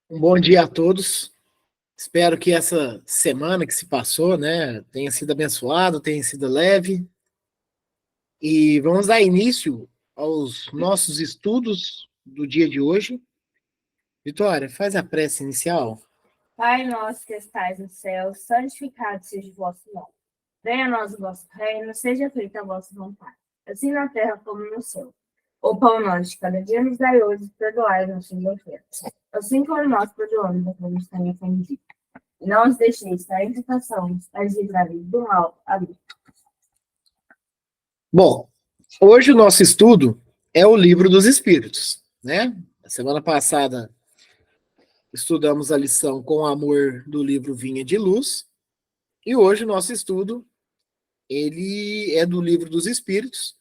Um bom dia a todos. Espero que essa semana que se passou, né, tenha sido abençoado, tenha sido leve. E vamos dar início aos nossos estudos do dia de hoje. Vitória, faz a prece inicial. Pai nosso que estais no céu, santificado seja o vosso nome. Venha a nós o vosso reino, seja feita a vossa vontade, assim na terra como no céu. O pão nosso de cada dia nos dai hoje, perdoai as nossas ofensas, assim como nós perdoamos a quem nos tem ofendido. E não os deixeis cair em tentação, mas livrai do mal. Amém. Bom, hoje o nosso estudo é o Livro dos Espíritos, né? A semana passada estudamos a lição Com Amor do livro Vinha de Luz, e hoje o nosso estudo ele é do Livro dos Espíritos.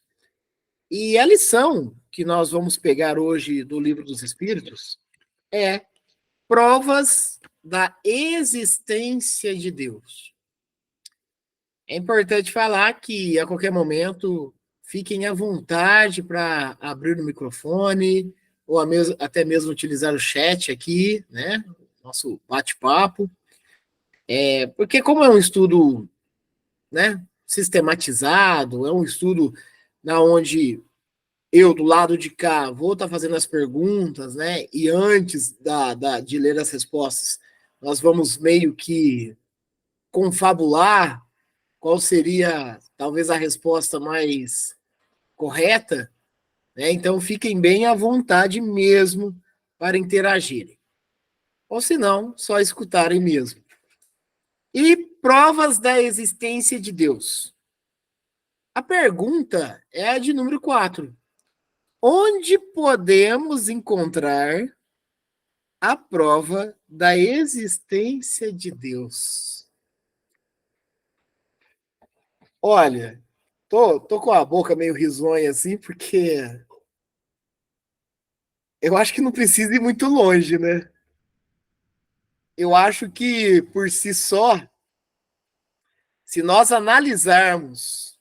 E a lição que nós vamos pegar hoje do Livro dos Espíritos é provas da existência de Deus. É importante falar que a qualquer momento fiquem à vontade para abrir o microfone ou até mesmo utilizar o chat aqui, né? Nosso bate-papo. Porque como é um estudo, né, sistematizado, é um estudo na onde eu, do lado de cá, vou estar fazendo as perguntas, né? E antes de ler as respostas, nós vamos meio que confabular qual seria talvez a resposta mais correta, né? Então fiquem bem à vontade mesmo para interagirem. Ou se não, só escutarem mesmo. E provas da existência de Deus. A pergunta é a de número 4. Onde podemos encontrar a prova da existência de Deus? Olha, tô com a boca meio risonha assim, porque eu acho que não precisa ir muito longe, né? Eu acho que, por si só, se nós analisarmos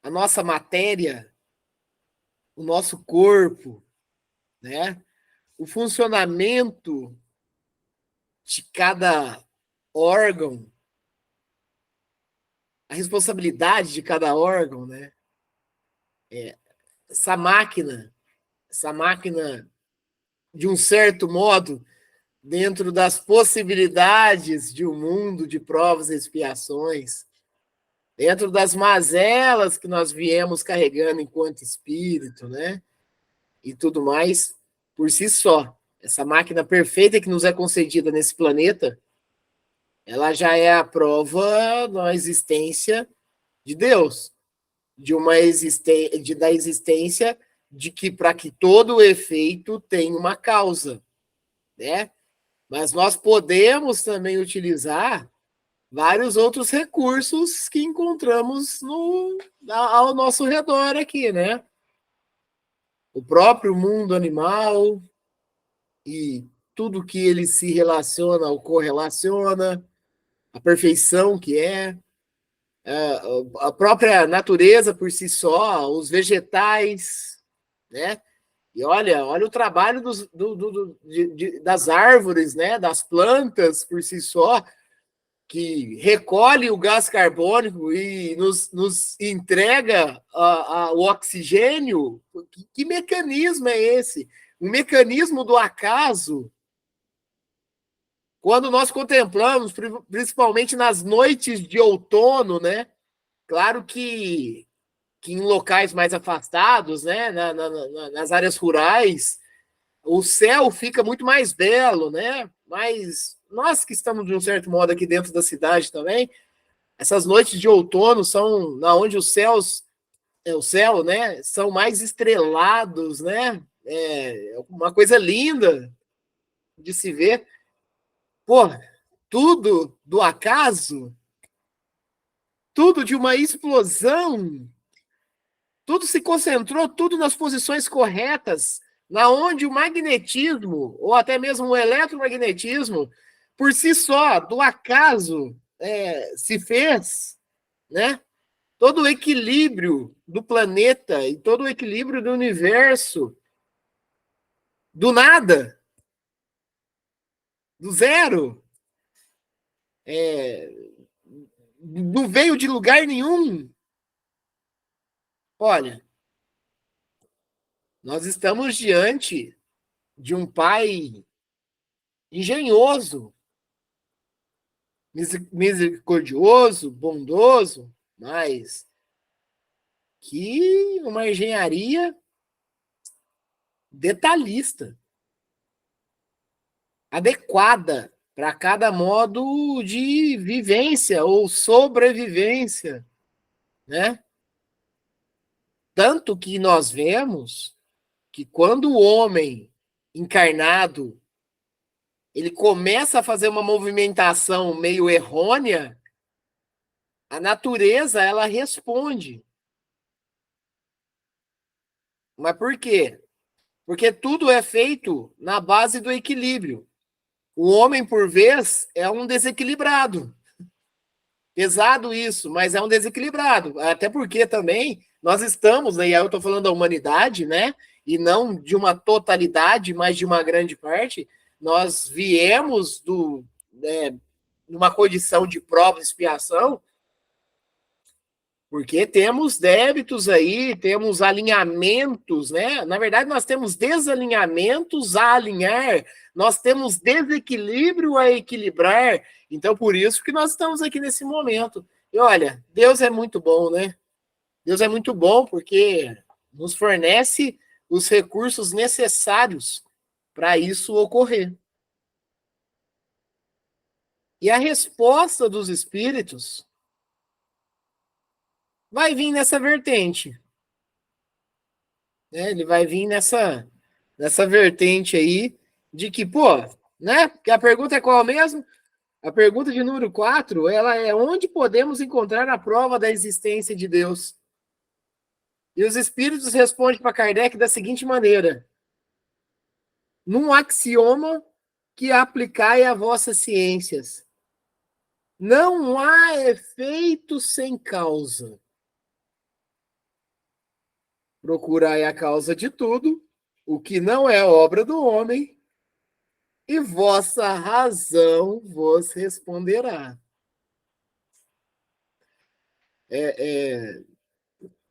a nossa matéria, o nosso corpo, né? O funcionamento de cada órgão, a responsabilidade de cada órgão, né? Essa máquina, de um certo modo, dentro das possibilidades de um mundo de provas e expiações, dentro das mazelas que nós viemos carregando enquanto espírito, né? E tudo mais, por si só. Essa máquina perfeita que nos é concedida nesse planeta, ela já é a prova da existência de Deus, da existência de que para que todo o efeito tem uma causa, né? Mas nós podemos também utilizar vários outros recursos que encontramos ao nosso redor aqui, né? O próprio mundo animal e tudo que ele se relaciona ou correlaciona, a perfeição que é, a própria natureza por si só, os vegetais, né? E olha o trabalho das árvores, né? Das plantas por si só, que recolhe o gás carbônico e nos entrega o oxigênio. Que mecanismo é esse? Um mecanismo do acaso. Quando nós contemplamos, principalmente nas noites de outono, né? Claro que em locais mais afastados, né? Nas áreas rurais, o céu fica muito mais belo, né? Mas nós que estamos, de um certo modo, aqui dentro da cidade também, essas noites de outono são na onde o céu, né, são mais estrelados, né? É uma coisa linda de se ver. Pô, tudo do acaso, tudo de uma explosão, tudo se concentrou, tudo nas posições corretas, na onde o magnetismo, ou até mesmo o eletromagnetismo, por si só, do acaso, se fez, né? Todo o equilíbrio do planeta e todo o equilíbrio do universo, do nada, do zero. Não veio de lugar nenhum. Olha, nós estamos diante de um pai engenhoso, misericordioso, bondoso, mas que uma engenharia detalhista, adequada para cada modo de vivência ou sobrevivência, né? Tanto que nós vemos que quando o homem encarnado ele começa a fazer uma movimentação meio errônea, a natureza ela responde. Mas por quê? Porque tudo é feito na base do equilíbrio. O homem, por vez, é um desequilibrado. Pesado isso, mas é um desequilibrado. Até porque também nós estamos, né, e aí eu estou falando da humanidade, né? E não de uma totalidade, mas de uma grande parte. Nós viemos numa condição de prova e expiação, porque temos débitos aí, temos alinhamentos, né? Na verdade, nós temos desalinhamentos a alinhar, nós temos desequilíbrio a equilibrar. Então, por isso que nós estamos aqui nesse momento. E olha, Deus é muito bom, né? Deus é muito bom porque nos fornece os recursos necessários para isso ocorrer. E a resposta dos espíritos vai vir nessa vertente. Né? Ele vai vir nessa vertente aí de que, pô, né? Que a pergunta é qual mesmo? A pergunta de número 4, ela é onde podemos encontrar a prova da existência de Deus? E os espíritos respondem para Kardec da seguinte maneira: num axioma que aplicai a vossas ciências. Não há efeito sem causa. Procurai a causa de tudo, o que não é obra do homem, e vossa razão vos responderá.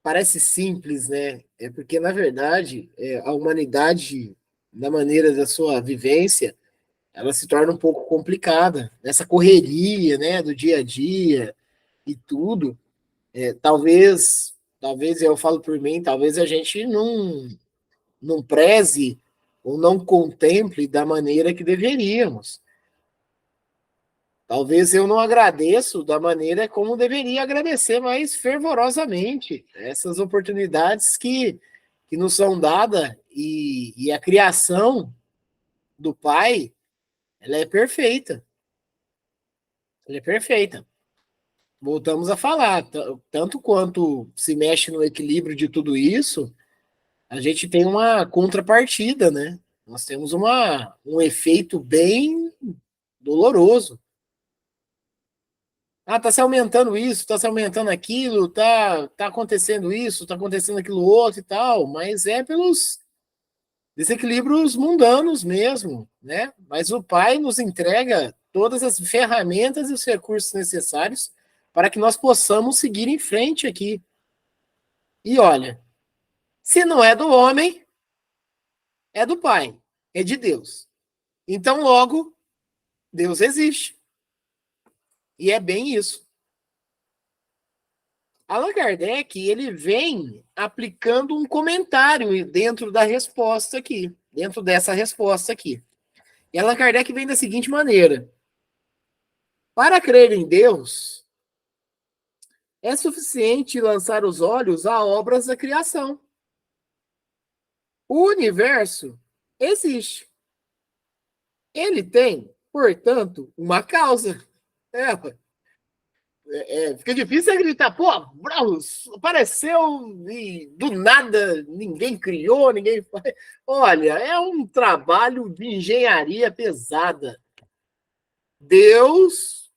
Parece simples, né? É porque, na verdade, a humanidade, na maneira da sua vivência, ela se torna um pouco complicada. Nessa correria, né, do dia a dia e tudo. Talvez eu falo por mim, talvez a gente não preze ou não contemple da maneira que deveríamos. Talvez eu não agradeço da maneira como deveria agradecer mais fervorosamente essas oportunidades que nos são dadas e a criação do Pai, ela é perfeita. Ela é perfeita. Voltamos a falar, tanto quanto se mexe no equilíbrio de tudo isso, a gente tem uma contrapartida, né? Nós temos um efeito bem doloroso. Ah, tá se aumentando isso, tá se aumentando aquilo, tá acontecendo isso, tá acontecendo aquilo outro e tal, mas é pelos desequilíbrios mundanos mesmo, né? Mas o Pai nos entrega todas as ferramentas e os recursos necessários para que nós possamos seguir em frente aqui. E olha, se não é do homem, é do Pai, é de Deus. Então, logo, Deus existe. E é bem isso. Allan Kardec, ele vem aplicando um comentário dentro da resposta aqui, dentro dessa resposta aqui. E Allan Kardec vem da seguinte maneira: para crer em Deus, é suficiente lançar os olhos a obras da criação. O universo existe. Ele tem, portanto, uma causa. Fica difícil acreditar. Pô, Braus, apareceu e do nada ninguém criou, ninguém faz. Olha, é um trabalho de engenharia pesada. Deus,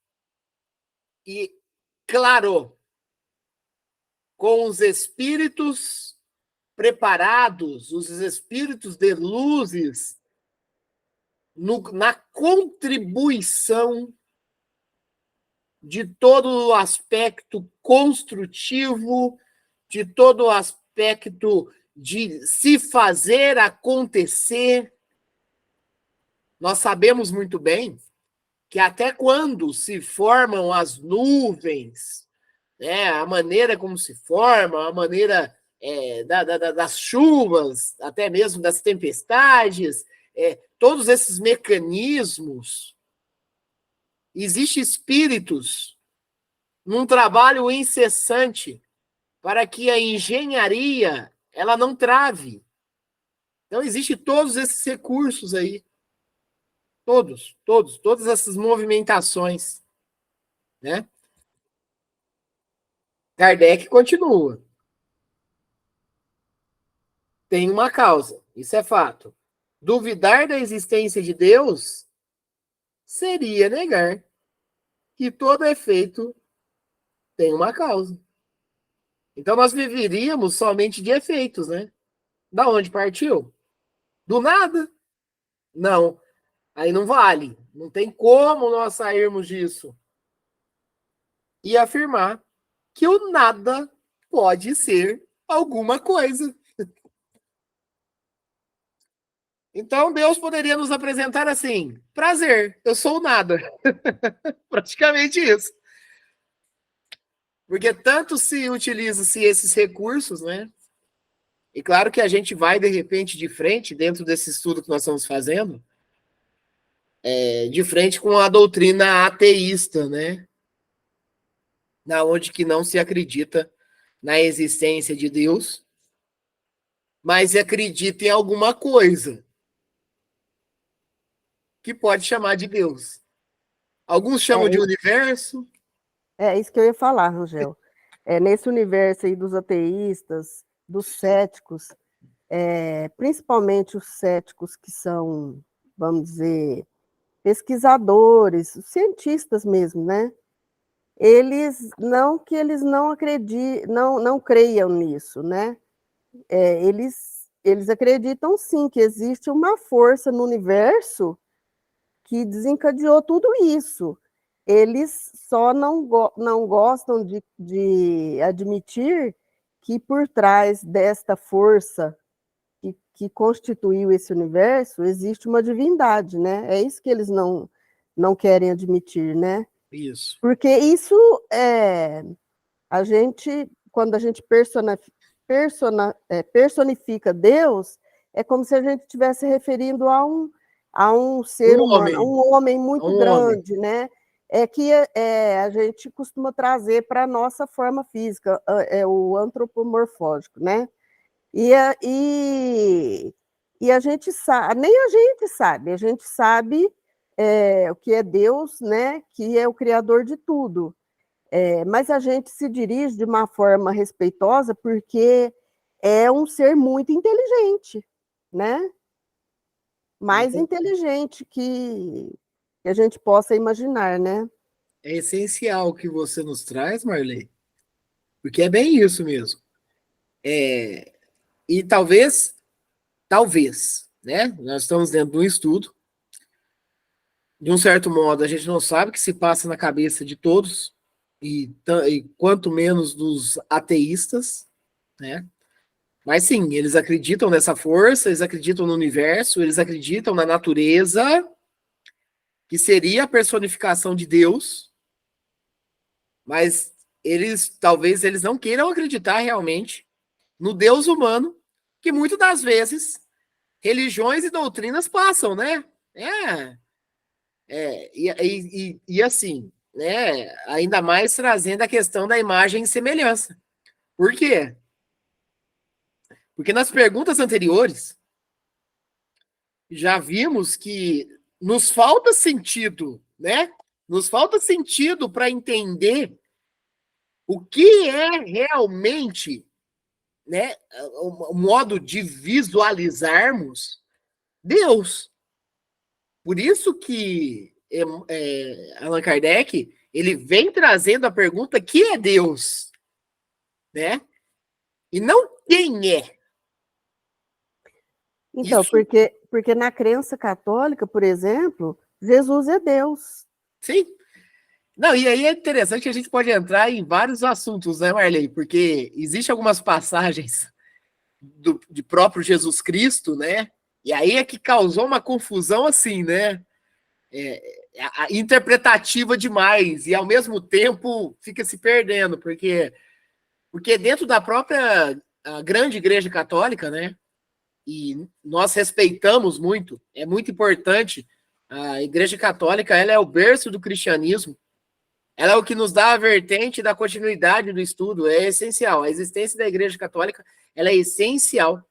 e claro, com os espíritos preparados, os espíritos de luzes na contribuição de todo o aspecto construtivo, de todo o aspecto de se fazer acontecer. Nós sabemos muito bem que até quando se formam as nuvens, né, a maneira como se forma, a maneira das chuvas, até mesmo das tempestades, todos esses mecanismos, existem espíritos num trabalho incessante para que a engenharia ela não trave. Então, existem todos esses recursos aí. Todas essas movimentações, né? Kardec continua. Tem uma causa, isso é fato. Duvidar da existência de Deus seria negar que todo efeito tem uma causa. Então nós viveríamos somente de efeitos, né? Da onde partiu? Do nada? Não. Aí não vale. Não tem como nós sairmos disso. E afirmar que o nada pode ser alguma coisa. Então Deus poderia nos apresentar assim: prazer, eu sou o nada. Praticamente isso. Porque tanto se utiliza-se esses recursos, né? E claro que a gente vai, de repente, de frente, dentro desse estudo que nós estamos fazendo, de frente com a doutrina ateísta, né? Na onde que não se acredita na existência de Deus, mas acredita em alguma coisa que pode chamar de Deus. Alguns chamam de universo. É isso que eu ia falar, Rangel. Nesse universo aí dos ateístas, dos céticos, principalmente os céticos que são, vamos dizer, pesquisadores, cientistas mesmo, né? Eles não acreditam, não creiam nisso, né? Eles acreditam sim que existe uma força no universo que desencadeou tudo isso. Eles só não gostam de admitir que por trás desta força que constituiu esse universo existe uma divindade, né? É isso que eles não querem admitir, né? Isso. Porque isso quando a gente personifica Deus, é como se a gente estivesse referindo a um ser humano, a um homem muito grande, né? Que a gente costuma trazer para a nossa forma física, o antropomorfógico, né? E a gente sabe, nem a gente sabe o que é Deus, né? Que é o criador de tudo. Mas a gente se dirige de uma forma respeitosa porque é um ser muito inteligente, né? Mais inteligente que a gente possa imaginar, né? É essencial o que você nos traz, Marley, porque é bem isso mesmo. E talvez, né? Nós estamos dentro de um estudo. De um certo modo, a gente não sabe o que se passa na cabeça de todos, e quanto menos dos ateístas, né? Mas sim, eles acreditam nessa força, eles acreditam no universo, eles acreditam na natureza, que seria a personificação de Deus, mas talvez eles não queiram acreditar realmente no Deus humano, que muitas das vezes religiões e doutrinas passam, né? E assim, né? Ainda mais trazendo a questão da imagem e semelhança. Por quê? Porque nas perguntas anteriores já vimos que nos falta sentido, né? Nos falta sentido para entender o que é realmente, né, o modo de visualizarmos Deus. Por isso que Allan Kardec ele vem trazendo a pergunta: que é Deus? Né? E não quem é. Então, Isso... porque porque na crença católica, por exemplo, Jesus é Deus. Sim. Não, e aí é interessante que a gente pode entrar em vários assuntos, né, Marley? Porque existem algumas passagens de próprio Jesus Cristo, né? E aí é que causou uma confusão assim, né? Interpretativa demais, e ao mesmo tempo fica se perdendo, porque dentro da própria grande igreja católica, né? E nós respeitamos muito, é muito importante. A igreja católica, ela é o berço do cristianismo. Ela é o que nos dá a vertente da continuidade do estudo, é essencial. A existência da Igreja Católica, ela é essencial,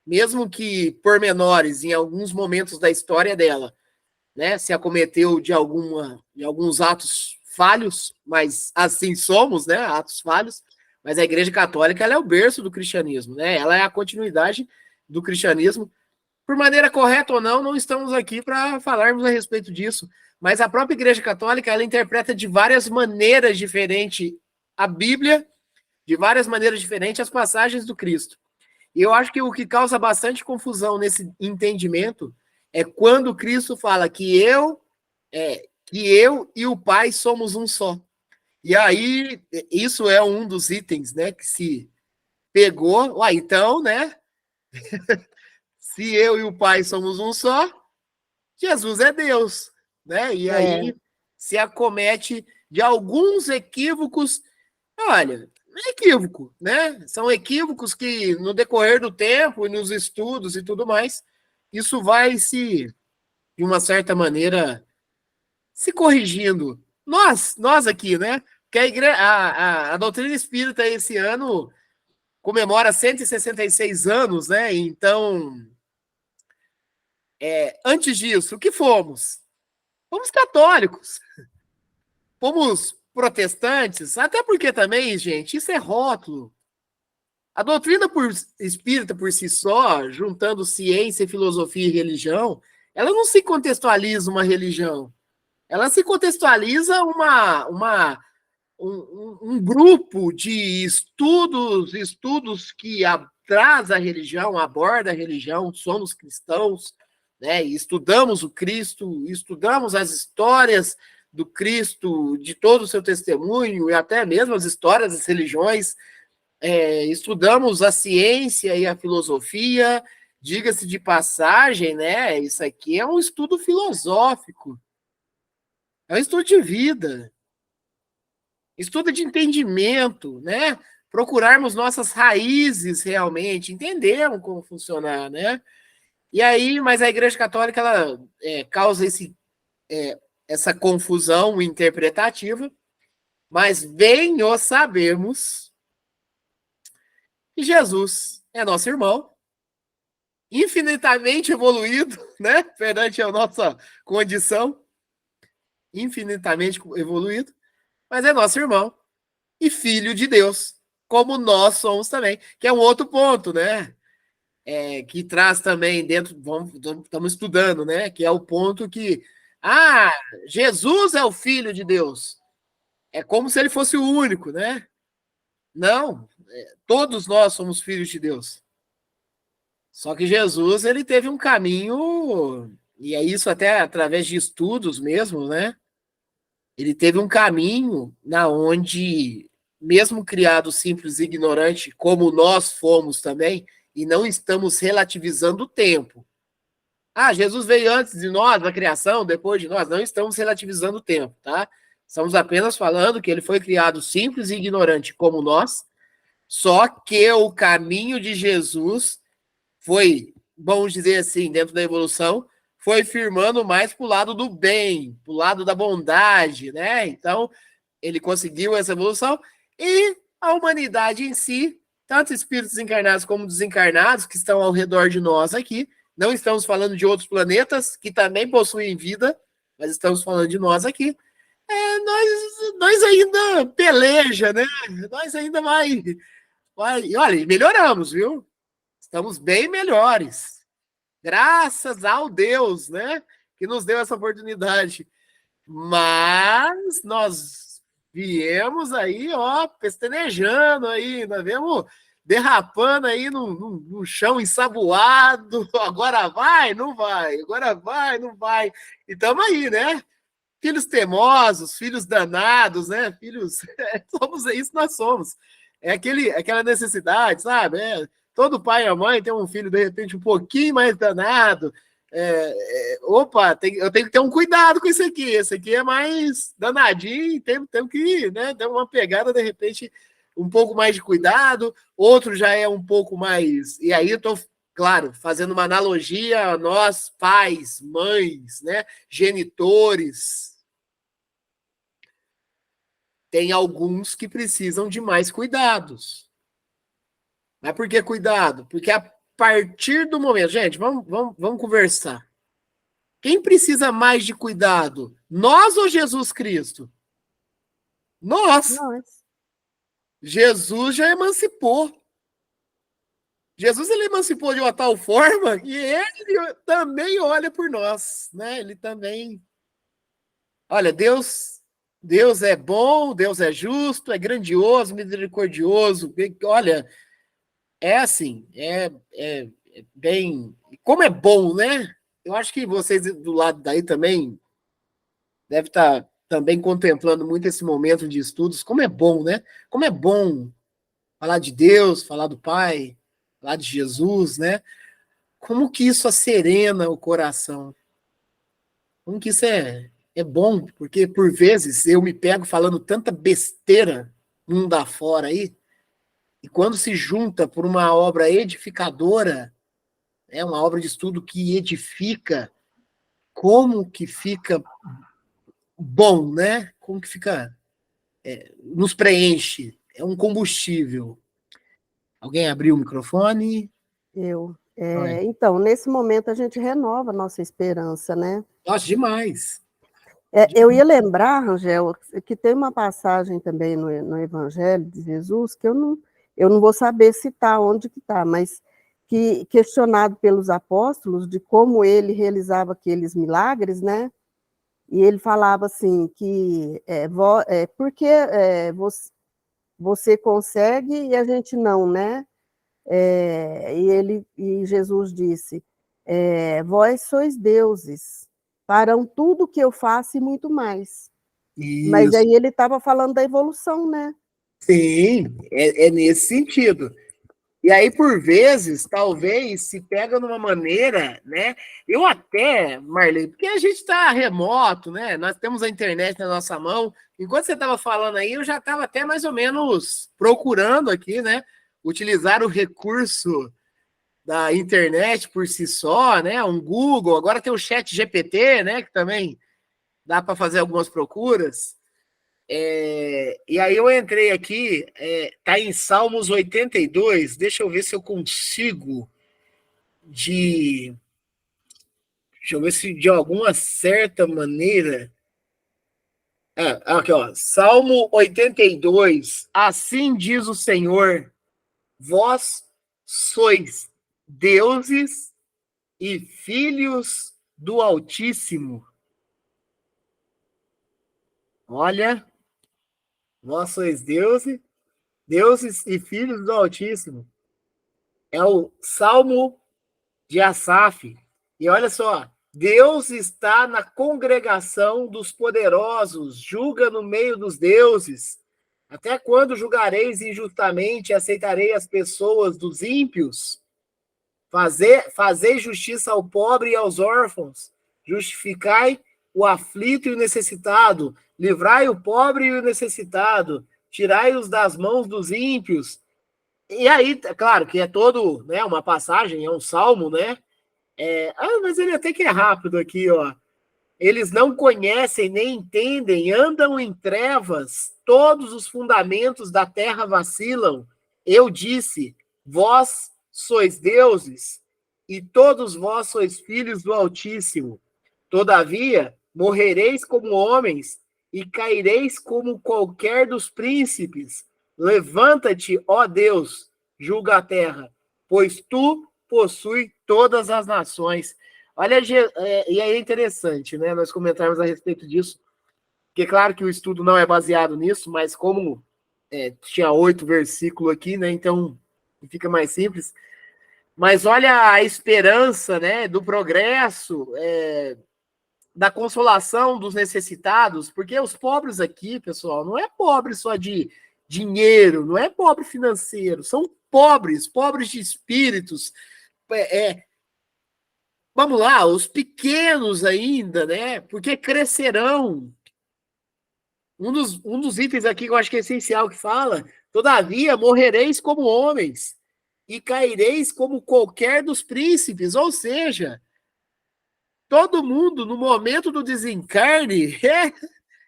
mesmo que pormenores, em alguns momentos da história dela, né, se acometeu de alguns atos falhos, mas assim somos, né, atos falhos, mas a Igreja Católica, ela é o berço do cristianismo, né, ela é a continuidade do cristianismo. Por maneira correta ou não, não estamos aqui para falarmos a respeito disso. Mas a própria Igreja Católica, ela interpreta de várias maneiras diferentes a Bíblia, de várias maneiras diferentes as passagens do Cristo. E eu acho que o que causa bastante confusão nesse entendimento é quando Cristo fala que eu e o Pai somos um só. E aí, isso é um dos itens, né, que se pegou. Uai, então, né, se eu e o Pai somos um só, Jesus é Deus, né? E aí se acomete de alguns equívocos. Olha, é equívoco, né? São equívocos que no decorrer do tempo e nos estudos e tudo mais, isso vai se, de uma certa maneira, se corrigindo. Nós aqui, né? Que a doutrina espírita esse ano comemora 166 anos, né? Então, antes disso, o que fomos? Fomos católicos, fomos protestantes, até porque também, gente, isso é rótulo. A doutrina espírita por si só, juntando ciência, filosofia e religião, ela não se contextualiza uma religião. Ela se contextualiza um grupo de estudos que traz a religião, aborda a religião, somos cristãos, né? Estudamos o Cristo, estudamos as histórias do Cristo, de todo o seu testemunho, e até mesmo as histórias das religiões, estudamos a ciência e a filosofia, diga-se de passagem, né? Isso aqui é um estudo filosófico, é um estudo de vida, estudo de entendimento, né? Procurarmos nossas raízes realmente, entendermos como funcionar, né? E aí, mas a Igreja Católica, ela causa essa confusão interpretativa, mas bem o sabemos que Jesus é nosso irmão, infinitamente evoluído, né? Perante a nossa condição, infinitamente evoluído, mas é nosso irmão e filho de Deus, como nós somos também, que é um outro ponto, né? Que traz também dentro, estamos estudando, né? Que é o ponto que, Jesus é o Filho de Deus. É como se ele fosse o único, né? Não, todos nós somos filhos de Deus. Só que Jesus, ele teve um caminho, e é isso até através de estudos mesmo, né? Ele teve um caminho na onde, mesmo criado simples e ignorante, como nós fomos também, e não estamos relativizando o tempo. Jesus veio antes de nós, da criação, depois de nós. Não estamos relativizando o tempo, tá? Estamos apenas falando que ele foi criado simples e ignorante como nós, só que o caminho de Jesus foi, vamos dizer assim, dentro da evolução, foi firmando mais para o lado do bem, para o lado da bondade, né? Então, ele conseguiu essa evolução e a humanidade em si, tanto espíritos encarnados como desencarnados, que estão ao redor de nós aqui, não estamos falando de outros planetas que também possuem vida, mas estamos falando de nós aqui. Nós ainda peleja, né? Nós ainda vai. Olha, melhoramos, viu? Estamos bem melhores. Graças ao Deus, né? Que nos deu essa oportunidade. Mas nós viemos aí, pestanejando aí, nós viemos derrapando aí no chão ensaboado. Agora vai, não vai. Agora vai, não vai. E estamos aí, né? Filhos teimosos, filhos danados, né? Filhos. Somos isso, nós somos. É aquela necessidade, sabe? Todo pai e mãe tem um filho, de repente, um pouquinho mais danado. Opa, eu tenho que ter um cuidado com esse aqui. Esse aqui é mais danadinho, temos que, né, dar uma pegada, de repente, um pouco mais de cuidado. Outro já é um pouco mais. E aí eu estou, claro, fazendo uma analogia a nós, pais, mães, né, genitores. Tem alguns que precisam de mais cuidados. Mas por que cuidado? Porque a partir do momento... Gente, vamos conversar. Quem precisa mais de cuidado? Nós ou Jesus Cristo? Nós. Jesus já emancipou. Jesus, ele emancipou de uma tal forma que ele também olha por nós, né? Ele também... Olha, Deus é bom, Deus é justo, é grandioso, misericordioso. Olha, é assim, é bem... Como é bom, né? Eu acho que vocês do lado daí também devem estar também contemplando muito esse momento de estudos. Como é bom, né? Como é bom falar de Deus, falar do Pai, falar de Jesus, né? Como que isso acerena o coração? Como que isso é bom? Porque, por vezes, eu me pego falando tanta besteira mundo afora aí, e quando se junta por uma obra edificadora, uma obra de estudo que edifica, como que fica bom, né? Como que fica... nos preenche. É um combustível. Alguém abriu o microfone? Então, nesse momento, a gente renova a nossa esperança, né? Nossa, demais. Eu ia lembrar, Rangel, que tem uma passagem também no Evangelho de Jesus, que eu não vou saber citar onde que está, mas que, questionado pelos apóstolos de como ele realizava aqueles milagres, né? E ele falava assim, que por que você consegue e a gente não, né? E Jesus disse, vós sois deuses, farão tudo o que eu faço e muito mais. Isso. Mas aí ele estava falando da evolução, né? Sim, é nesse sentido. E aí, por vezes, talvez se pega numa maneira, né? Eu até, Marley, porque a gente está remoto, né? Nós temos a internet na nossa mão. Enquanto você estava falando aí, eu já estava até mais ou menos procurando aqui, né? Utilizar o recurso da internet por si só, né? Um Google, agora tem o Chat GPT, né? Que também dá para fazer algumas procuras. E aí eu entrei aqui, tá em Salmos 82, deixa eu ver se eu consigo deixa eu ver se de alguma certa maneira... aqui, ó, Salmo 82, assim diz o Senhor, vós sois deuses e filhos do Altíssimo. Olha, vós sois deuses e filhos do Altíssimo. É o Salmo de Asaf. E olha só, Deus está na congregação dos poderosos, julga no meio dos deuses. Até quando julgareis injustamente e aceitarei as pessoas dos ímpios? Fazei justiça ao pobre e aos órfãos, justificai o aflito e o necessitado, livrai o pobre e o necessitado, tirai-os das mãos dos ímpios. E aí, claro que é todo, né, uma passagem, é um salmo, né? Mas ele até que é rápido aqui, ó. Eles não conhecem nem entendem, andam em trevas, todos os fundamentos da terra vacilam. Eu disse, vós sois deuses, e todos vós sois filhos do Altíssimo. Todavia, morrereis como homens, e caireis como qualquer dos príncipes. Levanta-te, ó Deus, julga a terra, pois tu possui todas as nações. Olha, e aí é interessante, né, nós comentarmos a respeito disso, porque claro que o estudo não é baseado nisso, mas como tinha 8 versículos aqui, né, então e fica mais simples. Mas olha a esperança, né, do progresso, da consolação dos necessitados, porque os pobres aqui, pessoal, não é pobre só de dinheiro, não é pobre financeiro, são pobres, pobres de espíritos. Vamos lá, os pequenos ainda, né? Porque crescerão. Um dos itens aqui que eu acho que é essencial que fala: todavia morrereis como homens e caireis como qualquer dos príncipes. Ou seja, todo mundo no momento do desencarne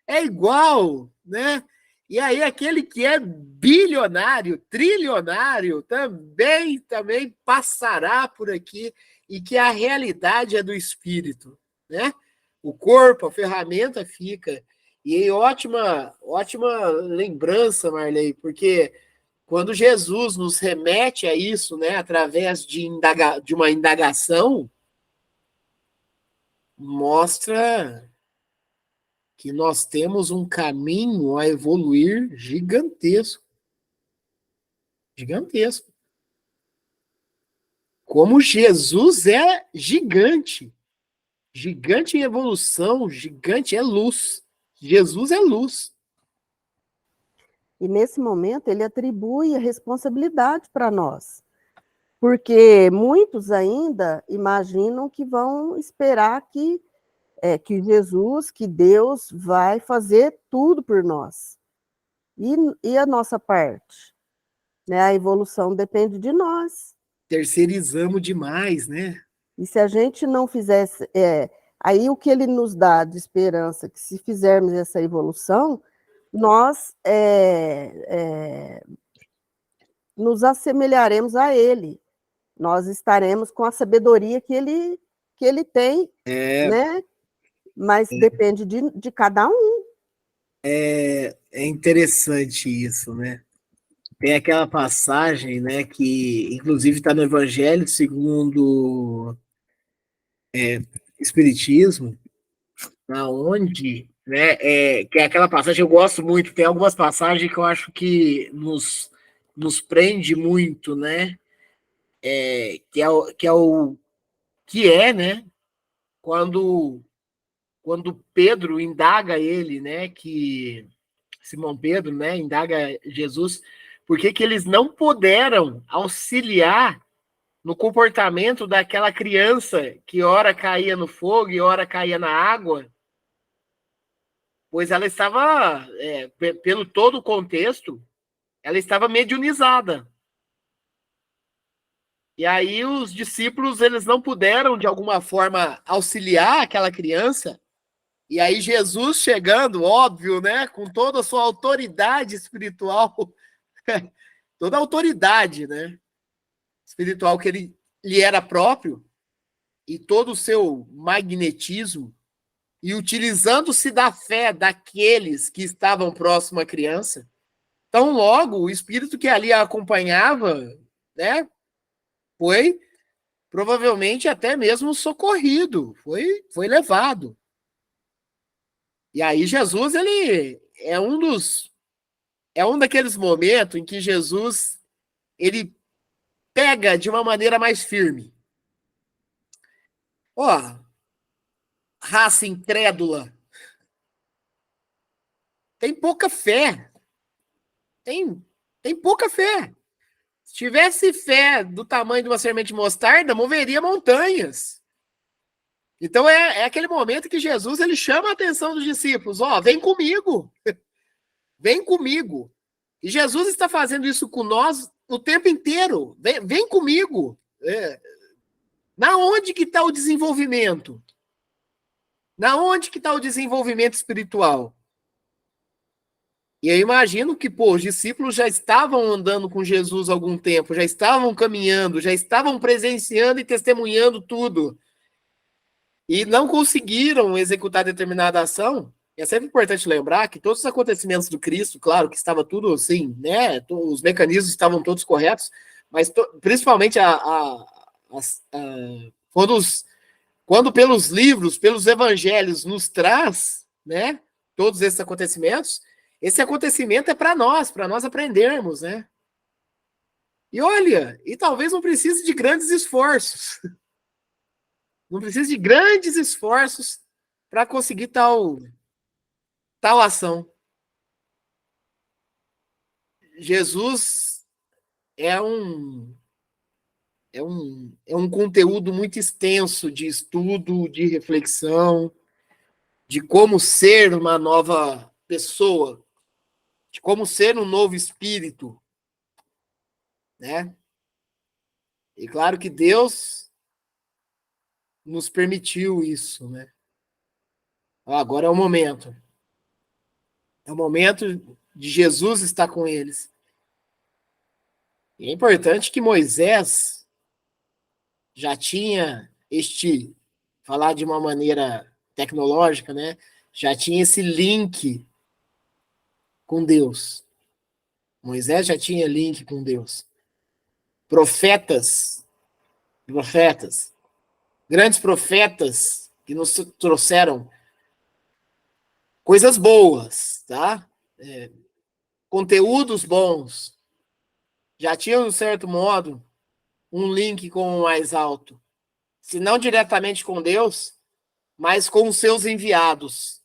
é igual, né? E aí aquele que é bilionário, trilionário, também passará por aqui, e que a realidade é do espírito, né? O corpo, a ferramenta fica. E aí, ótima lembrança, Marley, porque quando Jesus nos remete a isso, né, através de uma indagação, mostra que nós temos um caminho a evoluir gigantesco. Gigantesco. Como Jesus é gigante. Gigante em evolução, gigante é luz. Jesus é luz. E nesse momento ele atribui a responsabilidade para nós. Porque muitos ainda imaginam que vão esperar que Jesus, que Deus vai fazer tudo por nós. E a nossa parte? Né? A evolução depende de nós. Terceirizamos demais, né? E se a gente não fizesse... aí o que ele nos dá de esperança, que se fizermos essa evolução, nós nos assemelharemos a ele. Nós estaremos com a sabedoria que ele tem, né? Mas depende de cada um. É interessante isso, né? Tem aquela passagem, né, que inclusive está no Evangelho segundo Espiritismo, aonde, né, que é aquela passagem, eu gosto muito, tem algumas passagens que eu acho que nos prende muito, né, né, quando Pedro indaga ele, né, que Simão Pedro, né, indaga Jesus, por que eles não puderam auxiliar no comportamento daquela criança que ora caía no fogo e ora caía na água, pois ela estava, pelo todo o contexto, ela estava mediunizada. E aí os discípulos, eles não puderam, de alguma forma, auxiliar aquela criança. E aí Jesus chegando, óbvio, né, com toda a sua autoridade espiritual, toda a autoridade, né, espiritual que ele lhe era próprio, e todo o seu magnetismo, e utilizando-se da fé daqueles que estavam próximos à criança. Então, logo, o espírito que ali a acompanhava, né, foi provavelmente até mesmo socorrido, foi levado. E aí Jesus, ele é um daqueles momentos em que Jesus, ele pega de uma maneira mais firme. Ó, raça incrédula, tem pouca fé. Tem pouca fé. Se tivesse fé do tamanho de uma semente de mostarda, moveria montanhas. Então é aquele momento que Jesus, ele chama a atenção dos discípulos. Ó, vem comigo. Vem comigo. E Jesus está fazendo isso com nós o tempo inteiro. Vem comigo. Na onde que está o desenvolvimento? Na onde que está o desenvolvimento espiritual? E eu imagino que, os discípulos já estavam andando com Jesus há algum tempo, já estavam caminhando, já estavam presenciando e testemunhando tudo. E não conseguiram executar determinada ação. É sempre importante lembrar que todos os acontecimentos do Cristo, claro que estava tudo assim, né? Os mecanismos estavam todos corretos, mas principalmente quando pelos livros, pelos evangelhos nos traz, né, todos esses acontecimentos, esse acontecimento é para nós aprendermos, né? E olha, e talvez não precise de grandes esforços. Não precisa de grandes esforços para conseguir tal ação. Jesus é um conteúdo muito extenso de estudo, de reflexão, de como ser uma nova pessoa, de como ser um novo espírito, né? E claro que Deus nos permitiu isso, né? Agora é o momento. É o momento de Jesus estar com eles. E é importante que Moisés já tinha falar de uma maneira tecnológica, né? Já tinha esse link com Deus. Moisés já tinha link com Deus. Profetas, grandes profetas que nos trouxeram coisas boas, tá? Conteúdos bons. Já tinham, de certo modo, um link com o mais alto. Se não diretamente com Deus, mas com os seus enviados.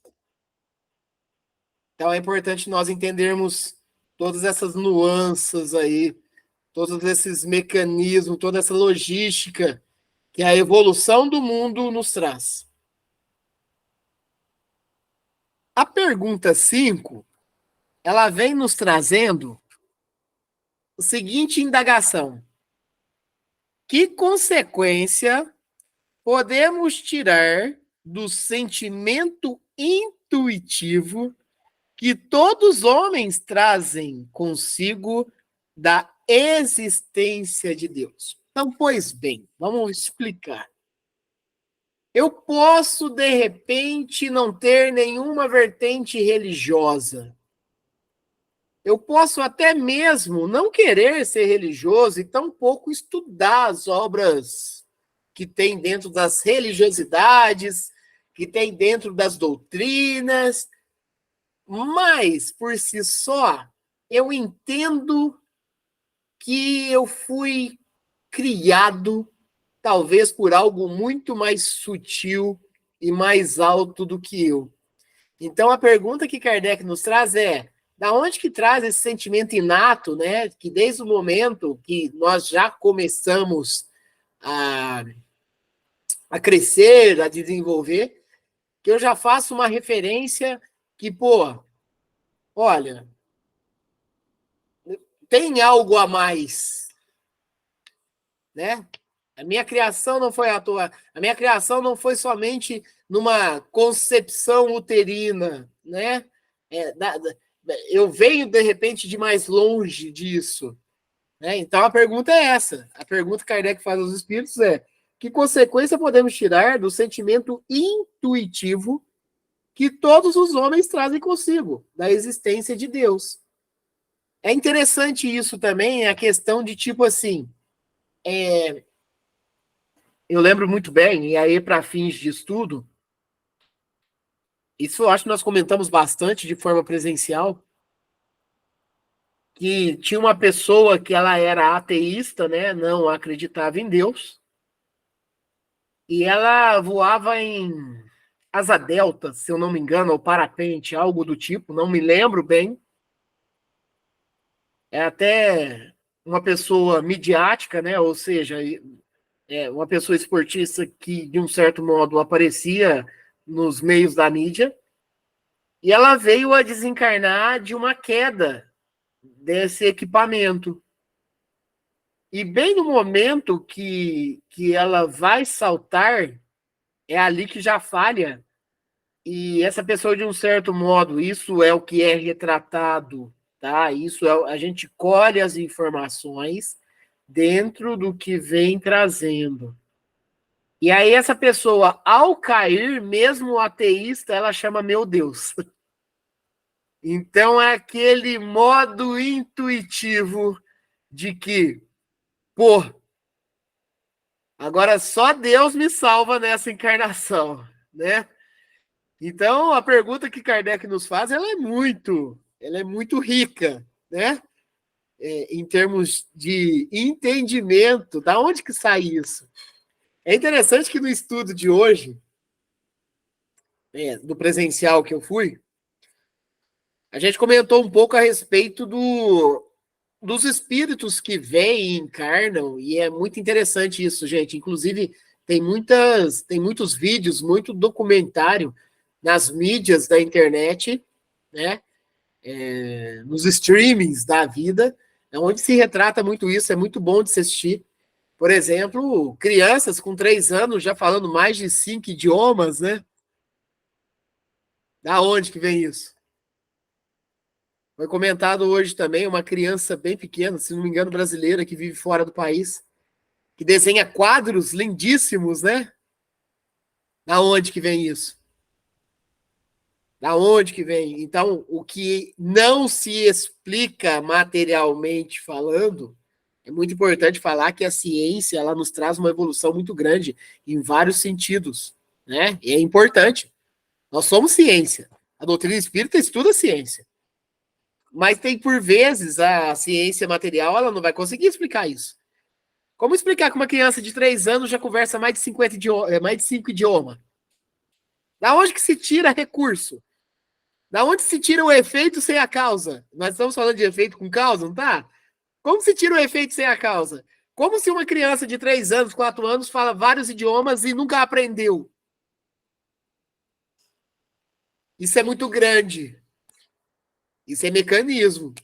Então é importante nós entendermos todas essas nuances aí, todos esses mecanismos, toda essa logística que a evolução do mundo nos traz. A pergunta 5, ela vem nos trazendo a seguinte indagação: que consequência podemos tirar do sentimento intuitivo que todos os homens trazem consigo da existência de Deus? Então, pois bem, vamos explicar. Eu posso, de repente, não ter nenhuma vertente religiosa. Eu posso até mesmo não querer ser religioso e tampouco estudar as obras que tem dentro das religiosidades, que tem dentro das doutrinas, mas, por si só, eu entendo que eu fui criado, talvez por algo muito mais sutil e mais alto do que eu. Então, a pergunta que Kardec nos traz é: da onde que traz esse sentimento inato, né? Que desde o momento que nós já começamos a crescer, a desenvolver, que eu já faço uma referência que, pô, olha, tem algo a mais, né? A minha criação não foi à toa. A minha criação não foi somente numa concepção uterina, né? Eu venho, de repente, de mais longe disso, né? Então, a pergunta é essa. A pergunta que Kardec faz aos espíritos é: que consequência podemos tirar do sentimento intuitivo que todos os homens trazem consigo, da existência de Deus? É interessante isso também, a questão de tipo assim, eu lembro muito bem, e aí para fins de estudo, isso eu acho que nós comentamos bastante de forma presencial, que tinha uma pessoa que ela era ateísta, né, não acreditava em Deus, e ela voava em asa delta, se eu não me engano, ou parapente, algo do tipo, não me lembro bem. É até uma pessoa midiática, né, ou seja, uma pessoa esportista que, de um certo modo, aparecia nos meios da mídia, e ela veio a desencarnar de uma queda desse equipamento. E bem no momento que ela vai saltar, é ali que já falha. E essa pessoa, de um certo modo, isso é o que é retratado, tá? Isso a gente colhe as informações dentro do que vem trazendo. E aí essa pessoa, ao cair, mesmo ateísta, ela chama meu Deus. Então é aquele modo intuitivo de que, pô, agora só Deus me salva nessa encarnação, né? Então a pergunta que Kardec nos faz, ela é muito rica, né? em termos de entendimento. Da onde que sai isso? É interessante que no estudo de hoje, do presencial que eu fui, a gente comentou um pouco a respeito dos espíritos que vêm e encarnam, e é muito interessante isso, gente. Inclusive, tem muitos vídeos, muito documentário nas mídias da internet, né? Nos streamings da vida, onde se retrata muito isso, é muito bom de se assistir. Por exemplo, crianças com 3 anos já falando mais de 5 idiomas, né? Da onde que vem isso? Foi comentado hoje também uma criança bem pequena, se não me engano, brasileira, que vive fora do país, que desenha quadros lindíssimos, né? Da onde que vem isso? Da onde que vem? Então, o que não se explica materialmente falando, é muito importante falar que a ciência ela nos traz uma evolução muito grande em vários sentidos, né? E é importante. Nós somos ciência. A doutrina espírita estuda a ciência. Mas tem, por vezes, a ciência material ela não vai conseguir explicar isso. Como explicar que uma criança de 3 anos já conversa mais de 5 idiomas? Da onde que se tira recurso? Da onde se tira o efeito sem a causa? Nós estamos falando de efeito com causa, não tá? Como se tira o efeito sem a causa? Como se uma criança de 3 anos, 4 anos, fala vários idiomas e nunca aprendeu? Isso é muito grande. Isso é mecanismo.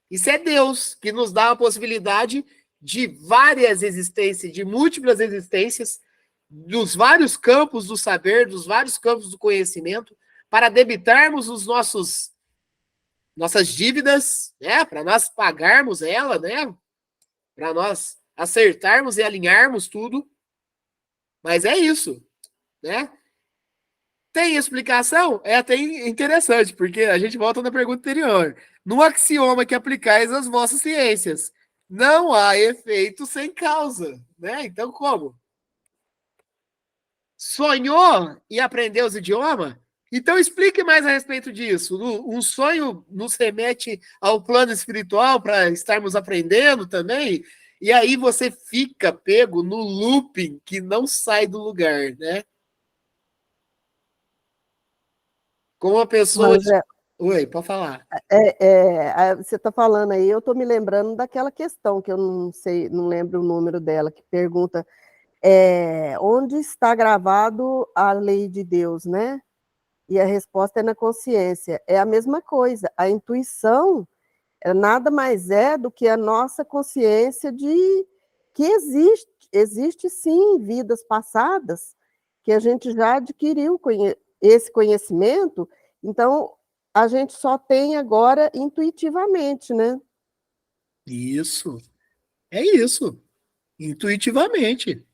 Isso é Deus que nos dá a possibilidade de várias existências, de múltiplas existências, dos vários campos do saber, dos vários campos do conhecimento, para debitarmos nossas dívidas, né? Para nós pagarmos ela, né? Para nós acertarmos e alinharmos tudo. Mas é isso, né? Tem explicação? É até interessante, porque a gente volta na pergunta anterior. No axioma que aplicais às vossas ciências, não há efeito sem causa, né? Então, como? Sonhou e aprendeu os idiomas? Então, explique mais a respeito disso. Um sonho nos remete ao plano espiritual para estarmos aprendendo também, e aí você fica pego no looping que não sai do lugar, né? Como uma pessoa. Oi, pode falar. Você está falando aí, eu estou me lembrando daquela questão que eu não sei, não lembro o número dela, que pergunta onde está gravado a lei de Deus, né? E a resposta é na consciência. É a mesma coisa. A intuição nada mais é do que a nossa consciência de que existe sim vidas passadas, que a gente já adquiriu esse conhecimento, então a gente só tem agora intuitivamente, né? Isso. É isso. Intuitivamente.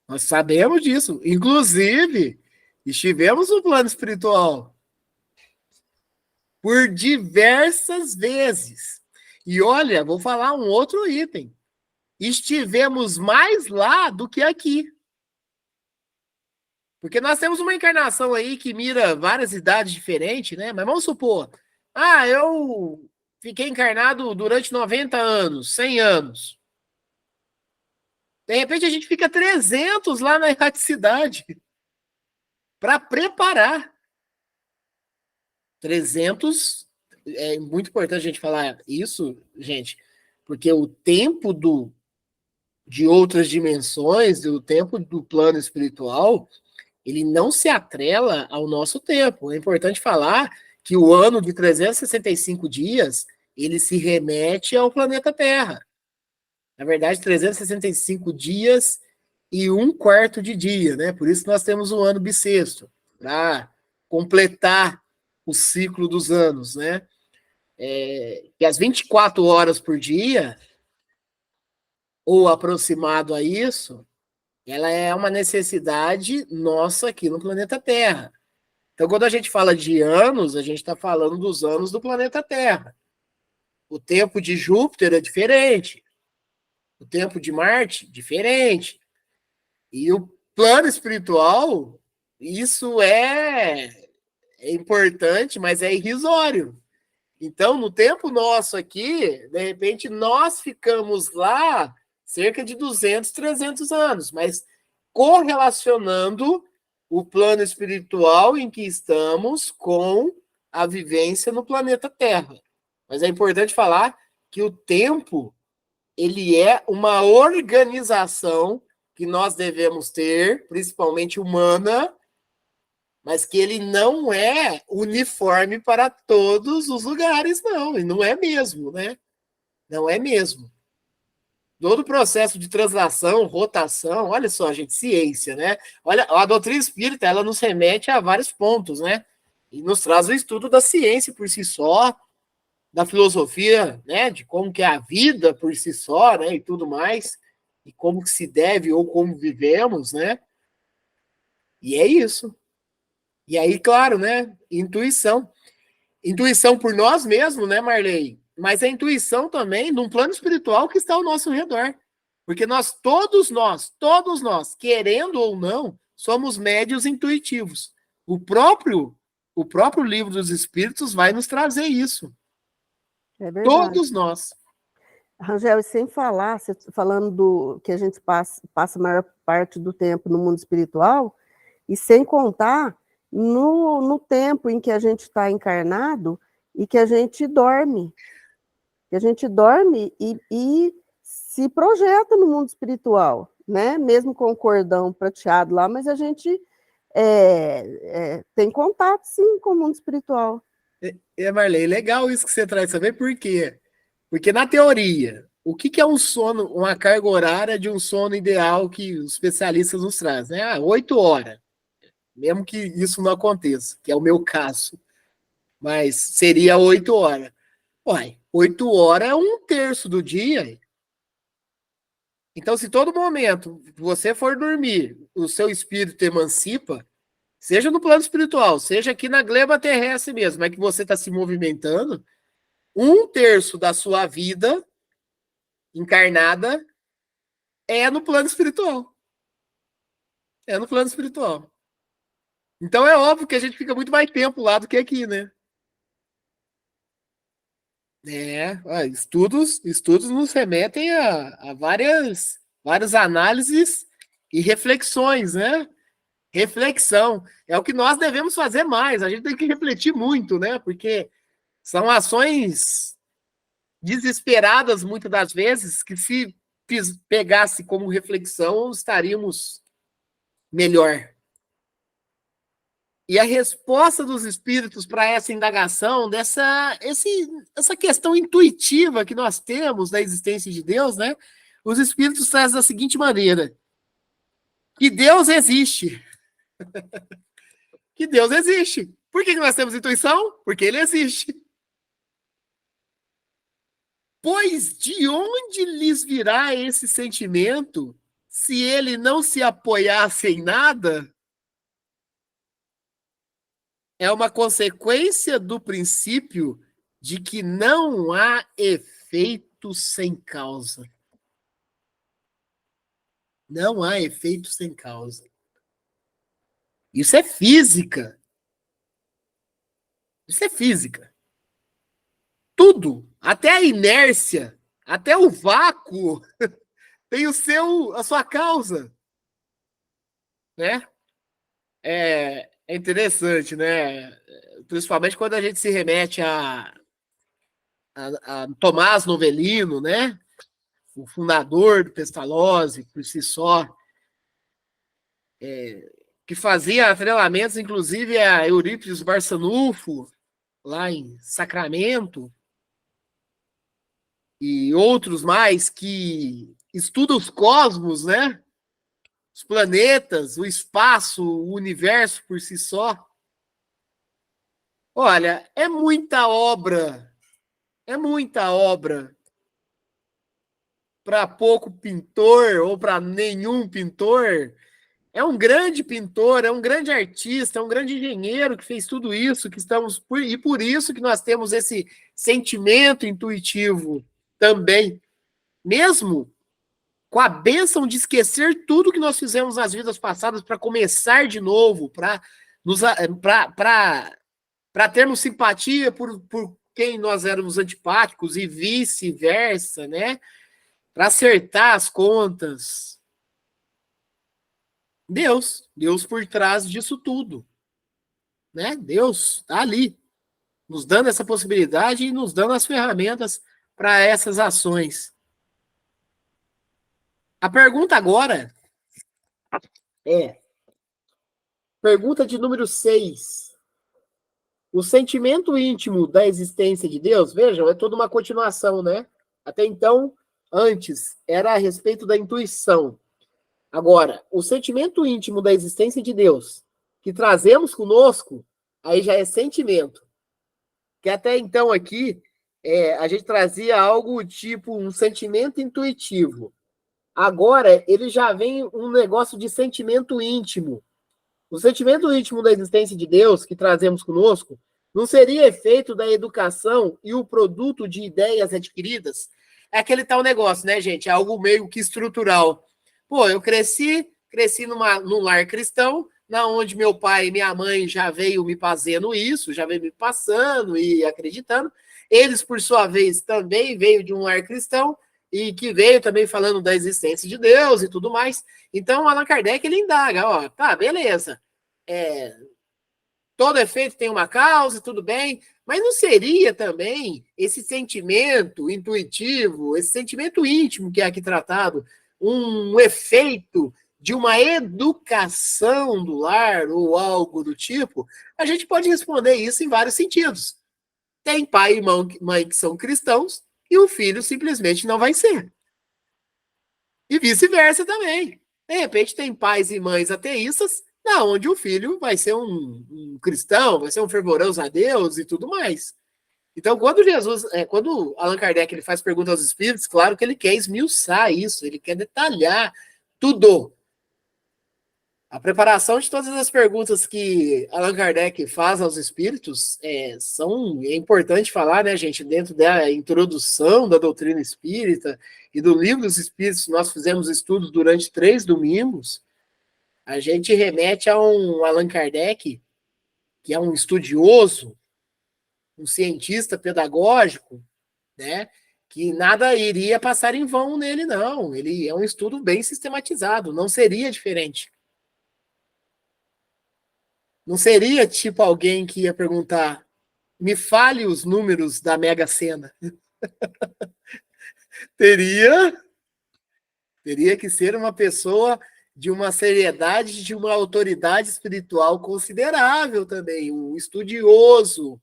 Nós sabemos disso. Inclusive, estivemos no plano espiritual por diversas vezes. E olha, vou falar um outro item. Estivemos mais lá do que aqui. Porque nós temos uma encarnação aí que mira várias idades diferentes, né? Mas vamos supor, eu fiquei encarnado durante 90 anos, 100 anos. De repente a gente fica 300 lá na erraticidade para preparar. 300, é muito importante a gente falar isso, gente, porque o tempo de outras dimensões, o tempo do plano espiritual, ele não se atrela ao nosso tempo. É importante falar que o ano de 365 dias, ele se remete ao planeta Terra. Na verdade, 365 dias e 1/4 de dia, né? Por isso nós temos o ano bissexto, para completar o ciclo dos anos, né? E as 24 horas por dia, ou aproximado a isso, ela é uma necessidade nossa aqui no planeta Terra. Então, quando a gente fala de anos, a gente está falando dos anos do planeta Terra. O tempo de Júpiter é diferente. O tempo de Marte, diferente. E o plano espiritual, isso é importante, mas é irrisório. Então, no tempo nosso aqui, de repente, nós ficamos lá cerca de 200, 300 anos, mas correlacionando o plano espiritual em que estamos com a vivência no planeta Terra. Mas é importante falar que o tempo, ele é uma organização que nós devemos ter, principalmente humana, mas que ele não é uniforme para todos os lugares, não. E não é mesmo, né? Não é mesmo. Todo o processo de translação, rotação, olha só, gente, ciência, né? Olha, a doutrina espírita, ela nos remete a vários pontos, né? E nos traz o estudo da ciência por si só, da filosofia, né? De como que é a vida por si só, né? E tudo mais. E como que se deve ou como vivemos, né? E é isso. E aí, claro, né? Intuição. Intuição por nós mesmos, né, Marley? Mas a intuição também num plano espiritual que está ao nosso redor. Porque todos nós, querendo ou não, somos médios intuitivos. O próprio livro dos Espíritos vai nos trazer isso. É verdade. Todos nós. Rangel, e sem falar, falando do que a gente passa a maior parte do tempo no mundo espiritual, e sem contar no tempo em que a gente está encarnado e que a gente dorme. Que a gente dorme e se projeta no mundo espiritual, né? Mesmo com o cordão prateado lá, mas a gente tem contato, sim, com o mundo espiritual. Marley, legal isso que você traz, sabe por quê? Porque na teoria, o que é um sono, uma carga horária de um sono ideal que os especialistas nos trazem? Né? 8 horas. Mesmo que isso não aconteça, que é o meu caso. Mas seria 8 horas. Uai, 8 horas é 1/3 do dia. Então, se todo momento você for dormir, o seu espírito emancipa, seja no plano espiritual, seja aqui na gleba terrestre mesmo, é que você está se movimentando, 1/3 da sua vida encarnada é no plano espiritual. É no plano espiritual. Então é óbvio que a gente fica muito mais tempo lá do que aqui, né? Estudos nos remetem a várias análises e reflexões, né? Reflexão é o que nós devemos fazer mais. A gente tem que refletir muito, né? Porque são ações desesperadas, muitas das vezes, que se pegasse como reflexão, estaríamos melhor. E a resposta dos espíritos para essa indagação, essa questão intuitiva que nós temos da existência de Deus, né? Os espíritos trazem da seguinte maneira: que Deus existe. Que Deus existe. Por que nós temos intuição? Porque ele existe. Pois de onde lhes virá esse sentimento se ele não se apoiasse em nada? É uma consequência do princípio de que não há efeito sem causa. Não há efeito sem causa. Isso é física. Isso é física. Tudo, até a inércia, até o vácuo, tem a sua causa. Né? É interessante, né? Principalmente quando a gente se remete a Tomás Novelino, né? O fundador do Pestalozzi, por si só, que fazia atrelamentos, inclusive, a Eurípides Barçanufo, lá em Sacramento, e outros mais que estudam os cosmos, né? Os planetas, o espaço, o universo por si só. Olha, é muita obra para pouco pintor ou para nenhum pintor. É um grande pintor, é um grande artista, é um grande engenheiro que fez tudo isso, e por isso que nós temos esse sentimento intuitivo também, mesmo com a bênção de esquecer tudo que nós fizemos nas vidas passadas para começar de novo, para termos simpatia por quem nós éramos antipáticos e vice-versa, né? Para acertar as contas. Deus por trás disso tudo, né? Deus está ali, nos dando essa possibilidade e nos dando as ferramentas para essas ações. A pergunta agora é, pergunta de número 6. O sentimento íntimo da existência de Deus, vejam, é toda uma continuação, né? Até então, antes, era a respeito da intuição. Agora, o sentimento íntimo da existência de Deus, que trazemos conosco, aí já é sentimento. Que até então aqui, a gente trazia algo tipo um sentimento intuitivo. Agora, ele já vem um negócio de sentimento íntimo. O sentimento íntimo da existência de Deus, que trazemos conosco, não seria efeito da educação e o produto de ideias adquiridas? É aquele tal negócio, né, gente? É algo meio que estrutural. Pô, eu cresci num lar cristão, na onde meu pai e minha mãe já veio me fazendo isso, já veio me passando e acreditando. Eles, por sua vez, também veio de um lar cristão e que veio também falando da existência de Deus e tudo mais. Então, Allan Kardec, ele indaga, ó, tá, beleza. Todo efeito tem uma causa, tudo bem, mas não seria também esse sentimento intuitivo, esse sentimento íntimo que é aqui tratado, um efeito de uma educação do lar ou algo do tipo? A gente pode responder isso em vários sentidos. Tem pai e mãe que são cristãos e o filho simplesmente não vai ser. E vice-versa também. De repente tem pais e mães ateístas, onde o filho vai ser um cristão, vai ser um fervoroso a Deus e tudo mais. Então, quando Allan Kardec ele faz pergunta aos espíritos, claro que ele quer esmiuçar isso, ele quer detalhar tudo. A preparação de todas as perguntas que Allan Kardec faz aos espíritos é importante falar, né, gente, dentro da introdução da doutrina espírita e do livro dos espíritos, nós fizemos estudos durante 3 domingos. A gente remete a um Allan Kardec, que é um estudioso, um cientista pedagógico, né? Que nada iria passar em vão nele, não. Ele é um estudo bem sistematizado, não seria diferente. Não seria tipo alguém que ia perguntar, me fale os números da Mega Sena. Teria que ser uma pessoa de uma seriedade, de uma autoridade espiritual considerável também, um estudioso.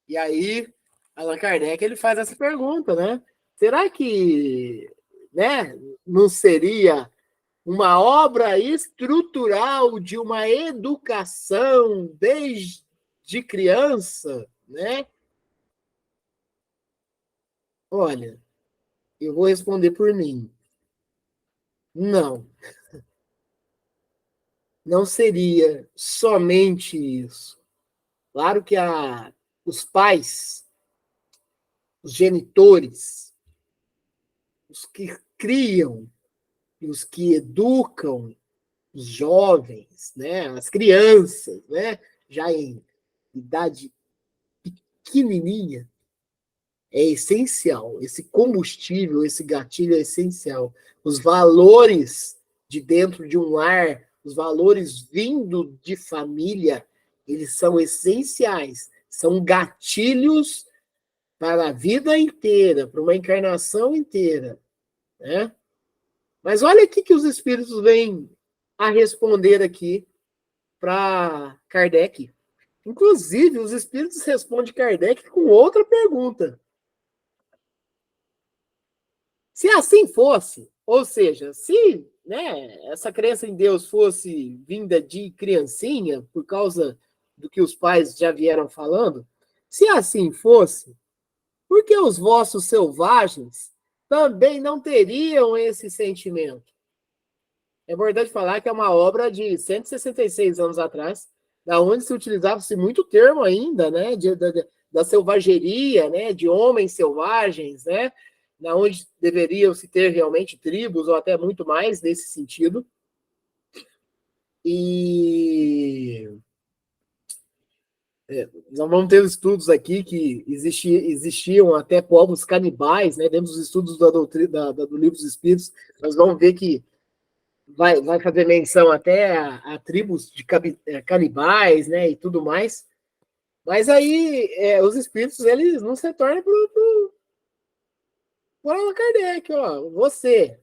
E aí, Allan Kardec ele faz essa pergunta, né? Será que, né, não seria uma obra estrutural de uma educação desde criança, né? Olha, eu vou responder por mim. Não. Não seria somente isso. Claro que os pais, os genitores, os que criam e os que educam os jovens, né, as crianças, né, já em idade pequenininha, é essencial. Esse combustível, esse gatilho é essencial. Os valores de dentro de um lar, os valores vindo de família, eles são essenciais. São gatilhos para a vida inteira, para uma encarnação inteira, né? Mas olha aqui que os espíritos vêm a responder aqui para Kardec. Inclusive, os espíritos respondem Kardec com outra pergunta. Se assim fosse, ou seja, se, né, essa crença em Deus fosse vinda de criancinha, por causa do que os pais já vieram falando, se assim fosse, por que os vossos selvagens também não teriam esse sentimento? É importante falar que é uma obra de 166 anos atrás, da onde se utilizava-se muito termo ainda, né, da selvageria, né, de homens selvagens, né, da onde deveriam se ter realmente tribos, ou até muito mais nesse sentido. E Nós vamos ter estudos aqui que existiam até povos canibais, né? Dentro dos estudos do livro dos Espíritos, nós vamos ver que vai fazer menção até a tribos de canibais, né? E tudo mais. Mas aí os espíritos eles não se retornam por Allan Kardec, ó. Você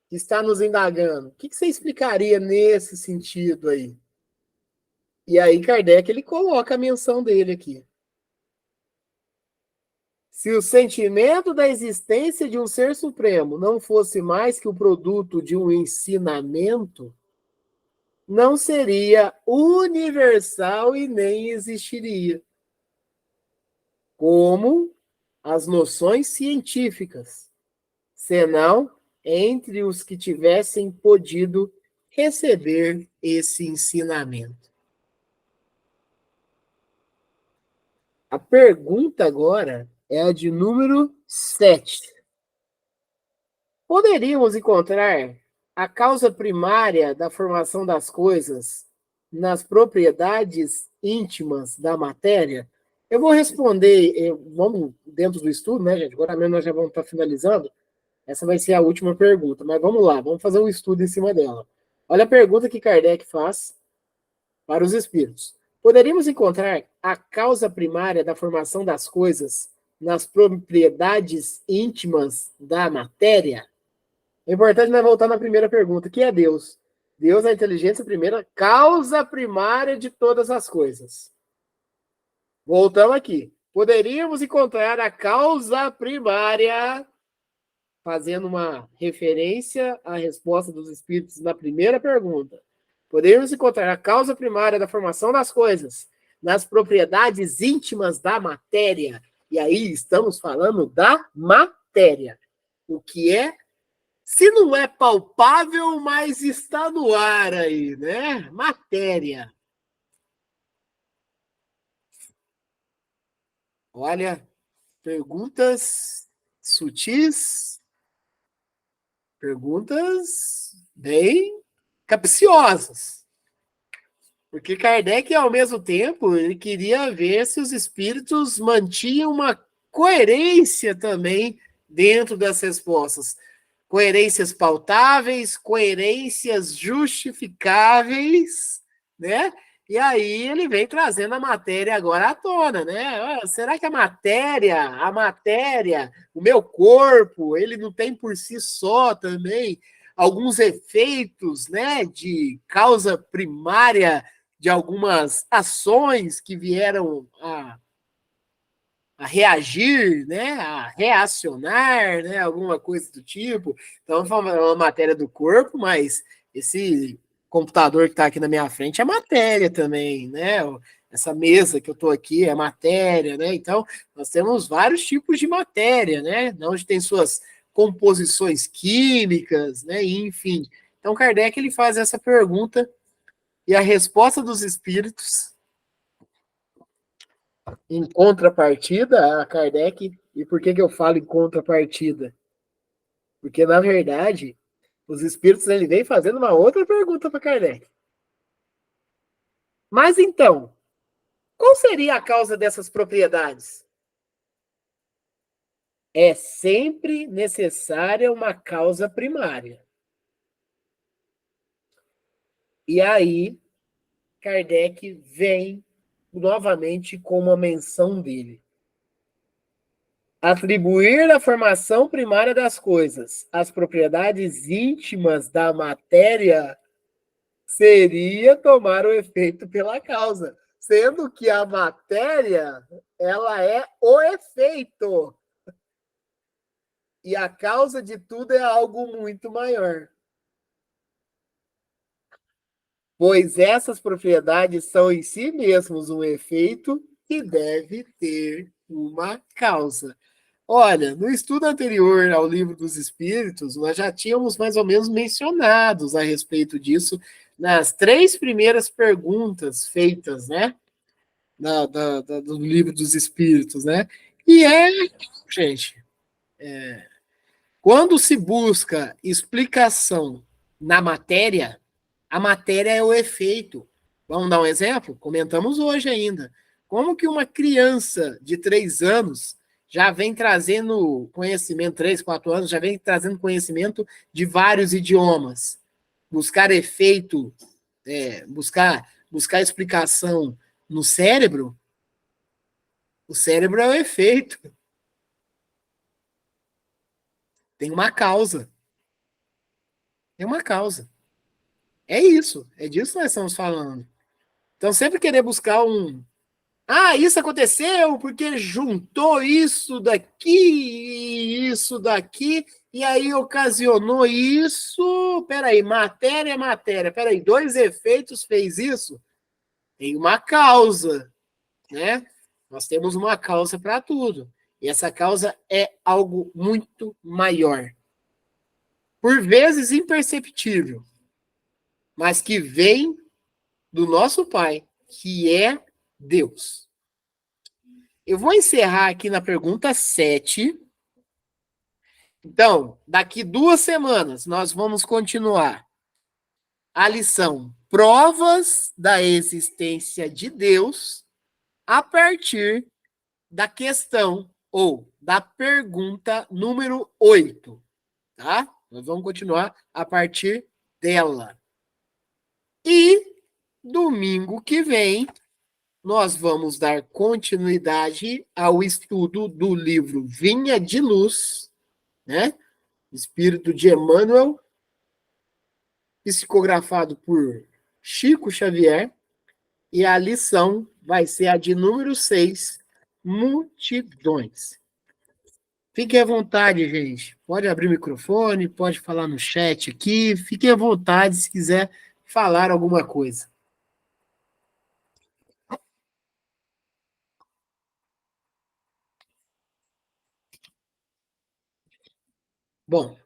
que está nos indagando, o que você explicaria nesse sentido aí? E aí Kardec ele coloca a menção dele aqui. Se o sentimento da existência de um ser supremo não fosse mais que o produto de um ensinamento, não seria universal e nem existiria, como as noções científicas, senão entre os que tivessem podido receber esse ensinamento. A pergunta agora é a de número 7. Poderíamos encontrar a causa primária da formação das coisas nas propriedades íntimas da matéria? Eu vou responder, vamos dentro do estudo, né, gente? Agora mesmo nós já vamos estar finalizando. Essa vai ser a última pergunta, mas vamos lá, vamos fazer um estudo em cima dela. Olha a pergunta que Kardec faz para os espíritos. Poderíamos encontrar a causa primária da formação das coisas nas propriedades íntimas da matéria? É importante nós voltar na primeira pergunta, que é Deus. Deus é a inteligência primeira, causa primária de todas as coisas. Voltamos aqui. Poderíamos encontrar a causa primária, fazendo uma referência à resposta dos espíritos na primeira pergunta. Poderíamos encontrar a causa primária da formação das coisas nas propriedades íntimas da matéria. E aí estamos falando da matéria. O que é, se não é palpável, mas está no ar aí, né? Matéria. Olha, perguntas sutis, perguntas bem capciosas. Porque Kardec, ao mesmo tempo, ele queria ver se os espíritos mantinham uma coerência também dentro das respostas. Coerências pautáveis, coerências justificáveis, né? E aí ele vem trazendo a matéria agora à tona, né? Será que a matéria, o meu corpo, ele não tem por si só também alguns efeitos, né, de causa primária de algumas ações que vieram a reagir, né, a reacionar, né, alguma coisa do tipo. Então, é uma matéria do corpo, mas esse computador que está aqui na minha frente é matéria também, né? Essa mesa que eu estou aqui é matéria, né? Então, nós temos vários tipos de matéria, né? Onde tem suas composições químicas, né? Enfim. Então, Kardec ele faz essa pergunta e a resposta dos espíritos, em contrapartida a Kardec. E por que eu falo em contrapartida? Porque, na verdade, os espíritos ele vem fazendo uma outra pergunta para Kardec. Mas então, qual seria a causa dessas propriedades? É sempre necessária uma causa primária. E aí, Kardec vem novamente com uma menção dele. Atribuir a formação primária das coisas às propriedades íntimas da matéria seria tomar o efeito pela causa, sendo que a matéria, ela é o efeito. E a causa de tudo é algo muito maior. Pois essas propriedades são em si mesmos um efeito que deve ter uma causa. Olha, no estudo anterior ao Livro dos Espíritos, nós já tínhamos mais ou menos mencionados a respeito disso nas 3 primeiras perguntas feitas, né? Do Livro dos Espíritos, né? E gente, quando se busca explicação na matéria, a matéria é o efeito. Vamos dar um exemplo? Comentamos hoje ainda. Como que uma criança de 3 anos já vem trazendo conhecimento, 3, 4 anos, já vem trazendo conhecimento de vários idiomas? Buscar efeito, buscar explicação no cérebro, o cérebro é o efeito. Tem uma causa. Tem uma causa. É isso. É disso que nós estamos falando. Então, sempre querer buscar isso aconteceu porque juntou isso daqui, e aí ocasionou isso. Peraí, matéria é matéria. Peraí, 2 efeitos fez isso? Tem uma causa, né? Nós temos uma causa para tudo. E essa causa é algo muito maior. Por vezes imperceptível, mas que vem do nosso Pai, que é Deus. Eu vou encerrar aqui na pergunta 7. Então, daqui 2 semanas, nós vamos continuar a lição Provas da Existência de Deus a partir da questão ou da pergunta número 8, tá? Nós vamos continuar a partir dela. E domingo que vem, nós vamos dar continuidade ao estudo do livro Vinha de Luz, né? Espírito de Emmanuel, psicografado por Chico Xavier, e a lição vai ser a de número 6, multidões. Fiquem à vontade, gente. Pode abrir o microfone, pode falar no chat aqui. Fiquem à vontade se quiser falar alguma coisa. Bom,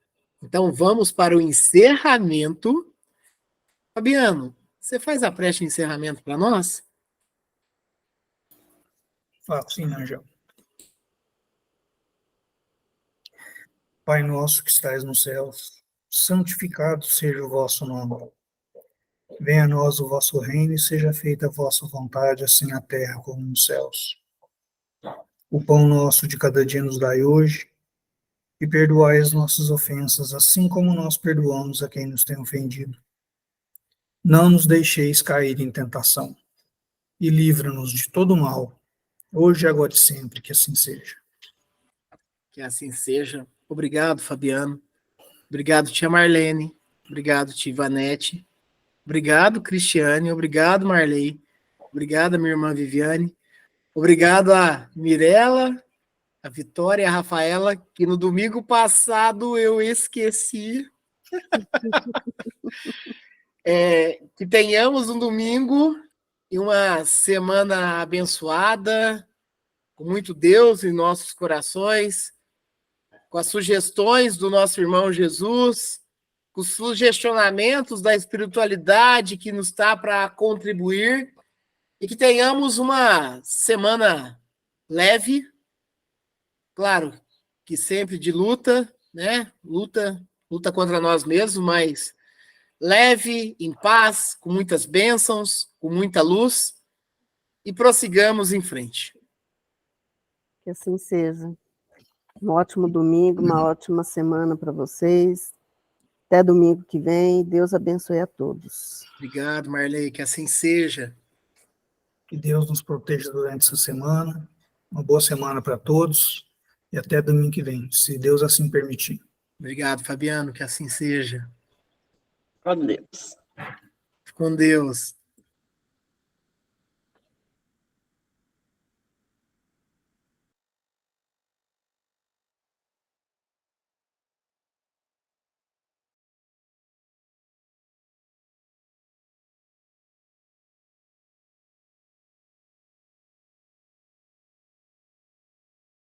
então vamos para o encerramento. Fabiano, você faz a prece de encerramento para nós? Faço sim, Angel. Pai nosso que estais nos céus, santificado seja o vosso nome. Venha a nós o vosso reino e seja feita a vossa vontade, assim na terra como nos céus. O pão nosso de cada dia nos dai hoje, e perdoai as nossas ofensas, assim como nós perdoamos a quem nos tem ofendido. Não nos deixeis cair em tentação, e livra-nos de todo mal, hoje, agora e sempre, que assim seja. Que assim seja. Obrigado, Fabiano. Obrigado, tia Marlene. Obrigado, tia Ivanete. Obrigado, Cristiane. Obrigado, Marley. Obrigado, minha irmã Viviane. Obrigado a Mirella, a Vitória e a Rafaela, que no domingo passado eu esqueci. Que tenhamos um domingo e uma semana abençoada, com muito Deus em nossos corações, com as sugestões do nosso irmão Jesus, com os sugestionamentos da espiritualidade que nos está para contribuir, e que tenhamos uma semana leve, claro, que sempre de luta, né? Luta contra nós mesmos, mas leve, em paz, com muitas bênçãos, com muita luz, e prossigamos em frente. Que assim seja. Um ótimo domingo, uma ótima semana para vocês. Até domingo que vem. Deus abençoe a todos. Obrigado, Marley, que assim seja. Que Deus nos proteja durante essa semana. Uma boa semana para todos. E até domingo que vem, se Deus assim permitir. Obrigado, Fabiano, que assim seja. Com Deus. Com Deus.